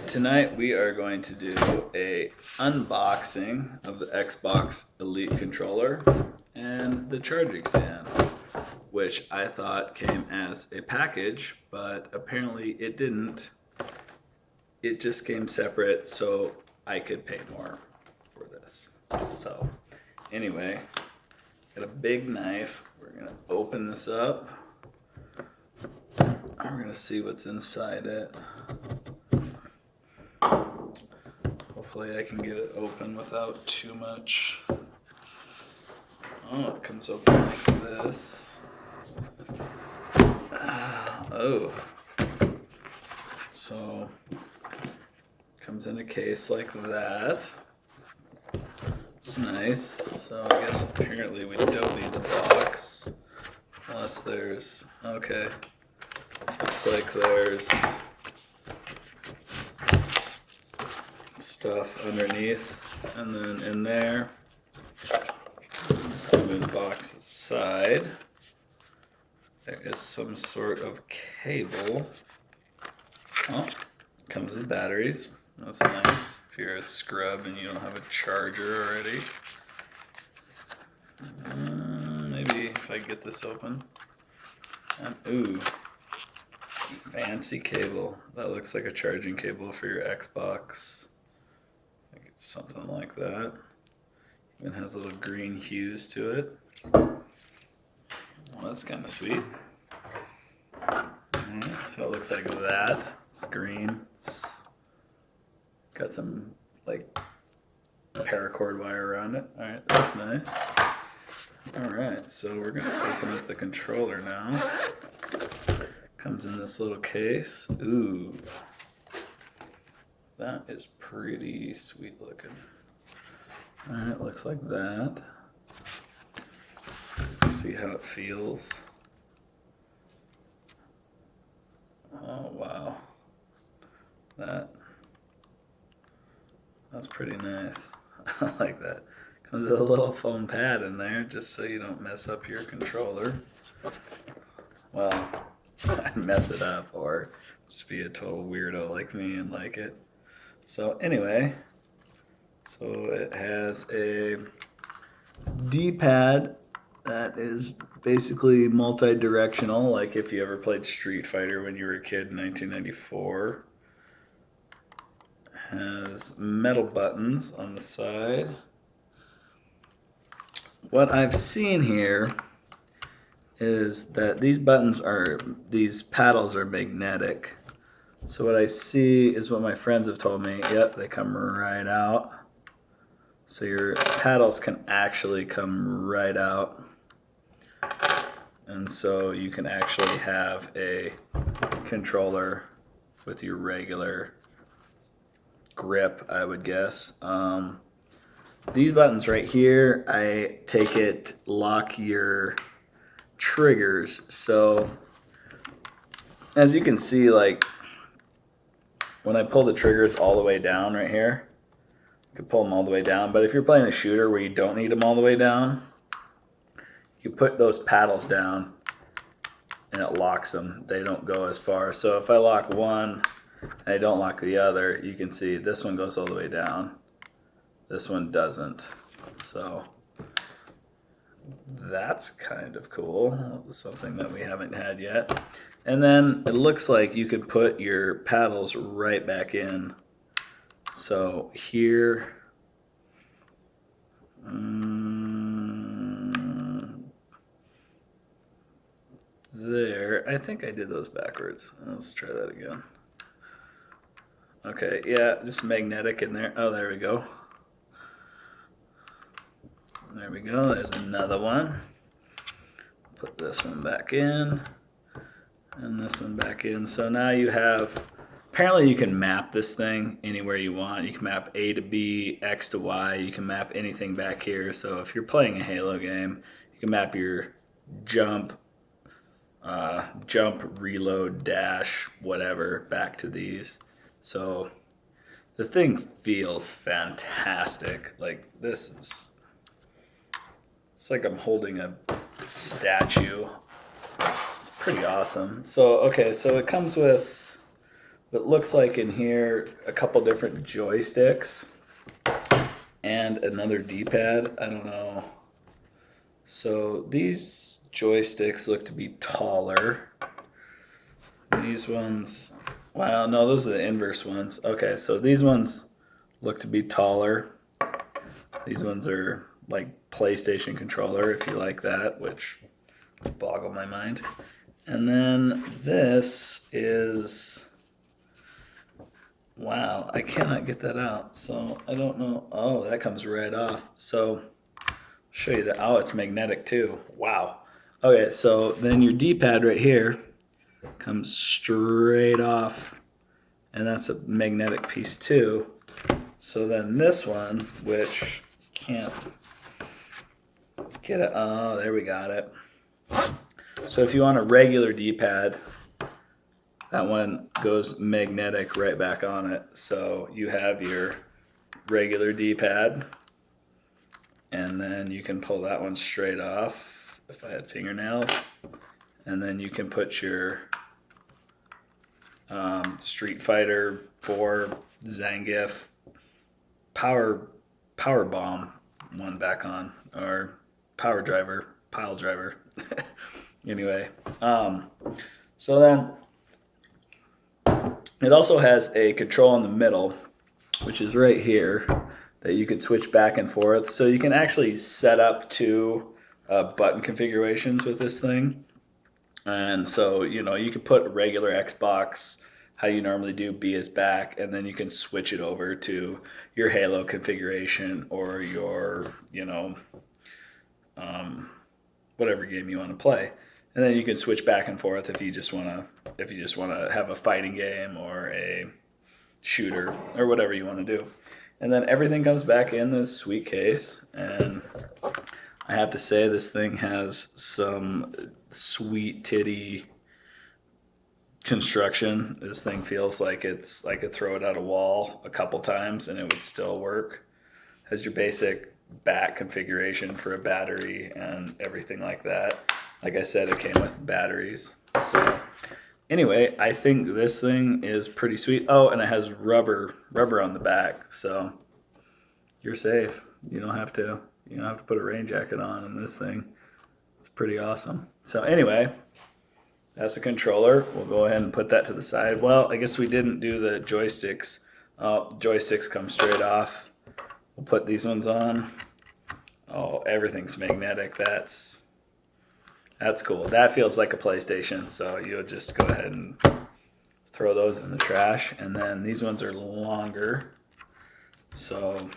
Tonight we are going to do a unboxing of the Xbox Elite controller and the charging stand, which I thought came as a package, but apparently it didn't. It just came separate so I could pay more for this. So anyway, got a big knife. We're gonna open this up. We're gonna see what's inside it. Hopefully I can get it open without too much. Oh, it comes open like this. Oh. So, comes in a case like that. It's nice. So I guess apparently we don't need the box. Unless there's, okay. Looks like there's stuff underneath, and then in there, move the box aside. There is some sort of cable. Oh, comes with batteries. That's nice if you're a scrub and you don't have a charger already. Maybe if I get this open. And, ooh, fancy cable. That looks like a charging cable for your Xbox. I think it's something like that. Even has little green hues to it. Well, that's kind of sweet. So it looks like that. It's green. It's got some like paracord wire around it. All right, that's nice. All right, so we're gonna open up the controller now. Comes in this little case. Ooh. That is pretty sweet looking. Alright, looks like that. Let's see how it feels. Oh wow. That's pretty nice. I like that. Comes with a little foam pad in there just so you don't mess up your controller. Well, I'd mess it up or just be a total weirdo like me and like it. So anyway, so it has a D-pad that is basically multi-directional, like if you ever played Street Fighter when you were a kid in 1994. Has metal buttons on the side. What I've seen here is that these paddles are magnetic. So what I see is what my friends have told me. Yep, they come right out. So your paddles can actually come right out. And so you can actually have a controller with your regular grip, I would guess. These buttons right here, I take it, lock your triggers. So as you can see, like when I pull the triggers all the way down right here, you can pull them all the way down. But if you're playing a shooter where you don't need them all the way down, you put those paddles down and it locks them. They don't go as far. So if I lock one and I don't lock the other, you can see this one goes all the way down. This one doesn't. So that's kind of cool. Something that we haven't had yet. And then it looks like you could put your paddles right back in. So here, there, I think I did those backwards. Let's try that again. Okay, yeah, just magnetic in there. Oh, there we go. There we go, there's another one. Put this one back in, and this one back in. So now you have, apparently you can map this thing anywhere you want. You can map A to B, X to Y, you can map anything back here. So if you're playing a Halo game, you can map your jump, reload, dash, whatever, back to these. So the thing feels fantastic. Like this is, it's like I'm holding a statue. It's pretty awesome. So, okay, so it comes with It looks like in here a couple different joysticks and another D-pad. I don't know. So these joysticks look to be taller. These ones, wow, no, those are the inverse ones. Okay, so these ones look to be taller. These ones are like PlayStation controller, if you like that, which boggle my mind. And then this is, wow, I cannot get that out. So I don't know. Oh, that comes right off. So I'll show you that. Oh, it's magnetic too. Wow. Okay, so then your D-pad right here comes straight off, and that's a magnetic piece too. So then this one, which can't get it. Oh, there we got it. So if you want a regular D-pad, that one goes magnetic right back on it. So you have your regular D-pad, and then you can pull that one straight off if I had fingernails. And then you can put your Street Fighter 4 Zangief power bomb one back on, or power driver, pile driver. Anyway, so then it also has a control in the middle, which is right here, that you could switch back and forth. So you can actually set up two button configurations with this thing. And so, you know, you could put regular Xbox, how you normally do, B is back, and then you can switch it over to your Halo configuration or your, you know, whatever game you want to play. And then you can switch back and forth if you just want to have a fighting game or a shooter or whatever you want to do. And then everything comes back in this sweet case, and I have to say this thing has some sweet titty construction. This thing feels like I could throw it at a wall a couple times and it would still work. Has your basic back configuration for a battery and everything like that. Like I said, it came with batteries. So anyway, I think this thing is pretty sweet. Oh, and it has rubber on the back, so you're safe. You don't have to put a rain jacket on in this thing. It's pretty awesome. So anyway, that's a controller. We'll go ahead and put that to the side. Well, I guess we didn't do the joysticks. Joysticks come straight off. We'll put these ones on. Oh, everything's magnetic. That's cool. That feels like a PlayStation. So you'll just go ahead and throw those in the trash. And then these ones are longer. So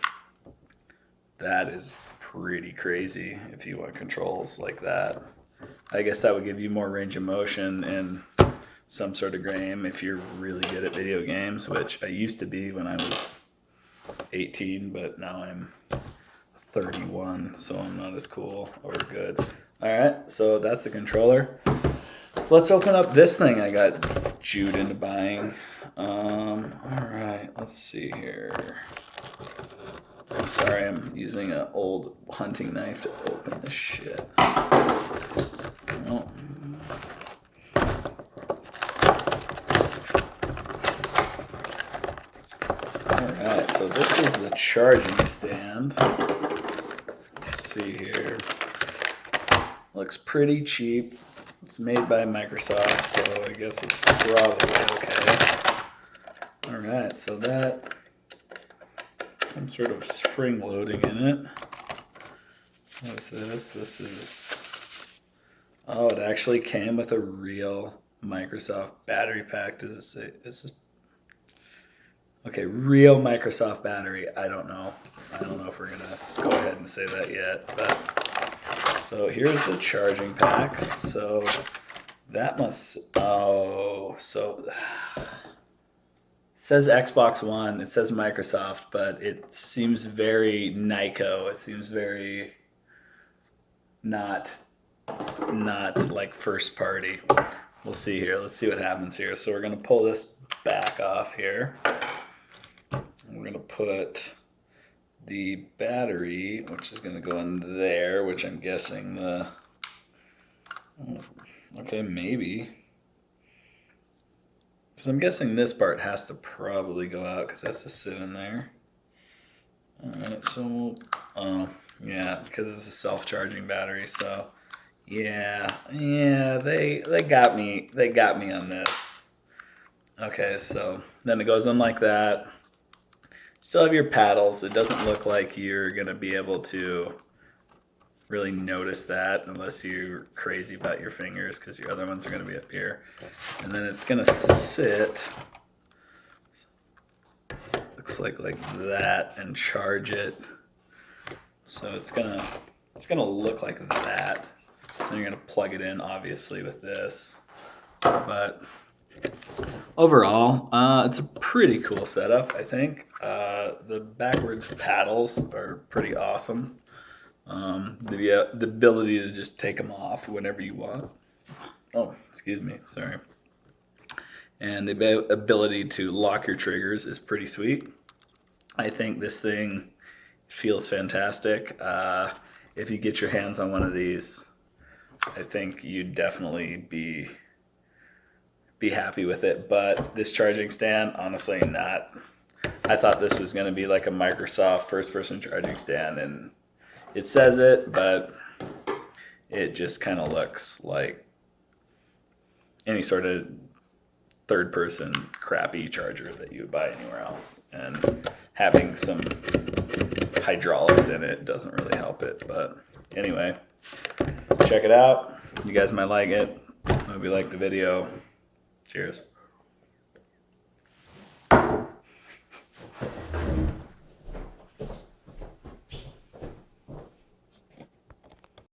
that is pretty crazy if you want controls like that. I guess that would give you more range of motion in some sort of game if you're really good at video games, which I used to be when I was 18, but now I'm 31, so I'm not as cool or good. All right, so that's the controller. Let's open up this thing I got jewed into buying. All right, let's see here. I'm sorry, I'm using an old hunting knife to open this shit. Oh. Alright, so this is the charging stand. Let's see here. Looks pretty cheap. It's made by Microsoft, so I guess it's probably okay. Alright, so that, some sort of spring loading in it. What's this? This is, oh, it actually came with a real Microsoft battery pack. Does it say, this is, okay, real Microsoft battery. I don't know if we're gonna go ahead and say that yet, but, so here's the charging pack. So that must, oh, so, it says Xbox One, it says Microsoft, but it seems very Nyko. It seems very not like first party. We'll see here. Let's see what happens here. So we're gonna pull this back off here. We're gonna put the battery, which is gonna go in there, which I'm guessing the, okay, maybe. Because I'm guessing this part has to probably go out because that's to sit in there. Alright, so, yeah, because it's a self-charging battery, so, yeah, they got me on this. Okay, so then it goes in like that. Still have your paddles. It doesn't look like you're gonna be able to really notice that unless you're crazy about your fingers, because your other ones are gonna be up here. And then it's gonna sit, looks like that, and charge it. So it's gonna look like that. Then you're gonna plug it in, obviously, with this. But overall, it's a pretty cool setup, I think. The backwards paddles are pretty awesome. The ability to just take them off whenever you want. Oh, excuse me, sorry. And the ability to lock your triggers is pretty sweet. I think this thing feels fantastic. If you get your hands on one of these, I think you'd definitely be happy with it. But this charging stand, honestly, not. I thought this was going to be like a Microsoft first-person charging stand, and it says it, but it just kind of looks like any sort of third-person crappy charger that you would buy anywhere else. And having some hydraulics in it doesn't really help it. But anyway, check it out. You guys might like it. I hope you like the video. Cheers.